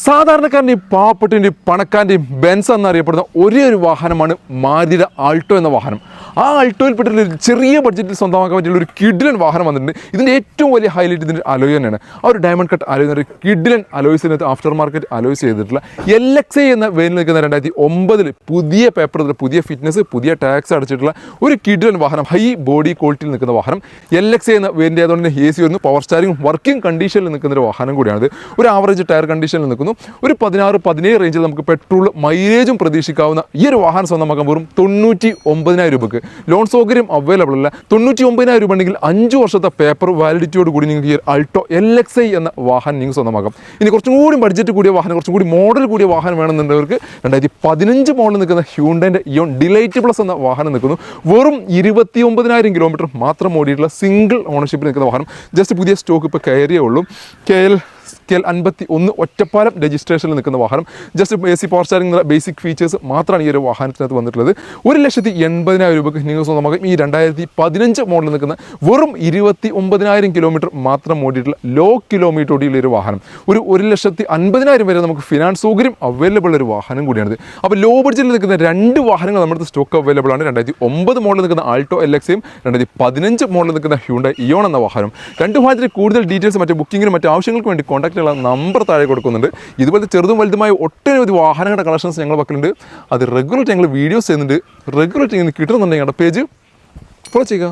സാധാരണക്കാരൻ്റെയും പാവപ്പെട്ടതിൻ്റെയും പണക്കാരൻ്റെയും Benz എന്നറിയപ്പെടുന്ന ഒരേ ഒരു വാഹനമാണ് മാരുതിയുടെ ആൾട്ടോ എന്ന വാഹനം. ആ ആൾട്ടോയിൽപ്പെട്ടുള്ള ഒരു ചെറിയ ബഡ്ജറ്റിൽ സ്വന്തമാക്കാൻ പറ്റിയുള്ള ഒരു കിഡിലൻ വാഹനം വന്നിട്ടുണ്ട്. ഇതിൻ്റെ ഏറ്റവും വലിയ ഹൈലൈറ്റ് ഇതിൻ്റെ അലോയ് തന്നെയാണ്. ആ ഒരു ഡയമണ്ട് കട്ട് അലോയ് എന്നൊരു കിഡിലൻ അലോയ്സിനകത്ത് ആഫ്റ്റർ മാർക്കറ്റ് അലോയ്സ് ചെയ്തിട്ടുള്ള LXi എന്ന വേരിൽ നിൽക്കുന്ന 2009 പുതിയ പേപ്പർ, പുതിയ ഫിറ്റ്നസ്, പുതിയ ടാക്സ് അടച്ചിട്ടുള്ള ഒരു കിഡിലൻ വാഹനം, ഹൈ ബോഡി ക്വാളിറ്റിയിൽ നിൽക്കുന്ന വാഹനം. LXi എന്ന വേരിൻ്റെ ആയതുകൊണ്ട് തന്നെ AC വരുന്നു, പവർ സ്റ്റാരിങ് വർക്കിംഗ് കണ്ടീഷനിൽ നിൽക്കുന്ന ഒരു വാഹനം കൂടിയാണിത്. ഒരു ആവറേജ് ടയർ കണ്ടീഷനിൽ നിൽക്കുന്നു. ഒരു 16-17 റേഞ്ചിൽ നമുക്ക് പെട്രോൾ മൈലേജും പ്രതീക്ഷിക്കാവുന്ന ഈ ഒരു വാഹനം സ്വന്തമാക്കാൻ വെറും 99,000 രൂപയ്ക്ക്. ലോൺ സൗകര്യം അവൈലബിൾ അല്ല. 99,000 രൂപ ഉണ്ടെങ്കിൽ 5 വർഷത്തെ പേപ്പർ വാലിഡിറ്റിയോട് കൂടി നിങ്ങൾക്ക് ഈ ആൾട്ടോ LXi എന്ന വാഹനം നിങ്ങൾക്ക് സ്വന്തമാക്കാം. ഇനി കുറച്ചും കൂടി ബഡ്ജറ്റ് കൂടിയ വാഹനം, കുറച്ചും കൂടി മോഡൽ കൂടിയ വാഹനം വേണമെന്നുള്ളവർക്ക് 2015 മോഡൽ നിൽക്കുന്ന ഹ്യൂണ്ടൈൻ്റെ ഇയോൺ ഡിലൈറ്റ് പ്ലസ് എന്ന വാഹനം നിൽക്കുന്നു. വെറും 29,000 കിലോമീറ്റർ മാത്രം ഓടിയിട്ടുള്ള സിംഗിൾ ഓണർഷിപ്പിൽ നിൽക്കുന്ന വാഹനം. ജസ്റ്റ് പുതിയ സ്റ്റോക്ക് ഇപ്പോൾ കയറിയേ ഉള്ളൂ. KL 51 ഒറ്റപ്പാലം രജിസ്ട്രേഷനിൽ നിൽക്കുന്ന വാഹനം. ജസ്റ്റ് AC പവർ സ്റ്റാരിംഗ് എന്നുള്ള ബേസിക് ഫീച്ചേഴ്സ് മാത്രമാണ് ഈ ഒരു വാഹനത്തിനകത്ത് വന്നിട്ടുള്ളത്. 1,80,000 രൂപയ്ക്ക് നിങ്ങൾ സ്വന്തമാക്കും ഈ 2015 മോഡലിൽ നിൽക്കുന്ന വെറും 29,000 കിലോമീറ്റർ മാത്രം ഓടിയിട്ടുള്ള ലോ കിലോമീറ്റർ ഓടിയുള്ള ഒരു വാഹനം. ഒരു 1,50,000 വരെ നമുക്ക് ഫിനാൻസ് സൗകര്യം അവൈലബിൾ ഒരു വാഹനം കൂടിയാണിത്. അപ്പോൾ ലോ ബഡ്ജറ്റിൽ നിൽക്കുന്ന 2 വാഹനങ്ങൾ നമ്മുടെ സ്റ്റോക്ക് അവൈലബിൾ ആണ്. 2009 മോഡലിൽ നിൽക്കുന്ന ആൾട്ടോ LXയും 2015 മോഡലിൽ നിൽക്കുന്ന ഹ്യൂണ്ടൈ ഇയോൺ എന്ന വാഹനം. 2 വാഹനത്തിൽ കൂടുതൽ ഡീറ്റെയിൽസ് മറ്റു ബുക്കിങ്ങിനും മറ്റു ആവശ്യങ്ങൾക്ക് വേണ്ടി കോൺടാക്ട് നമ്പർ താഴെ കൊടുക്കുന്നുണ്ട്. ഇതുപോലത്തെ ചെറുതും വലുതുമായ ഒട്ടനവധി വാഹനങ്ങളുടെ കളക്ഷൻസ് ഞങ്ങൾ പക്കലുണ്ട്. അത് റെഗുലറായിട്ട് ഞങ്ങൾ വീഡിയോസ് ചെയ്യുന്നുണ്ട്. റെഗുലറായിട്ട് ഇങ്ങനെ കിട്ടുന്നുണ്ടെങ്കിൽ ഞങ്ങളുടെ പേജ് ഫോളോ ചെയ്യുക.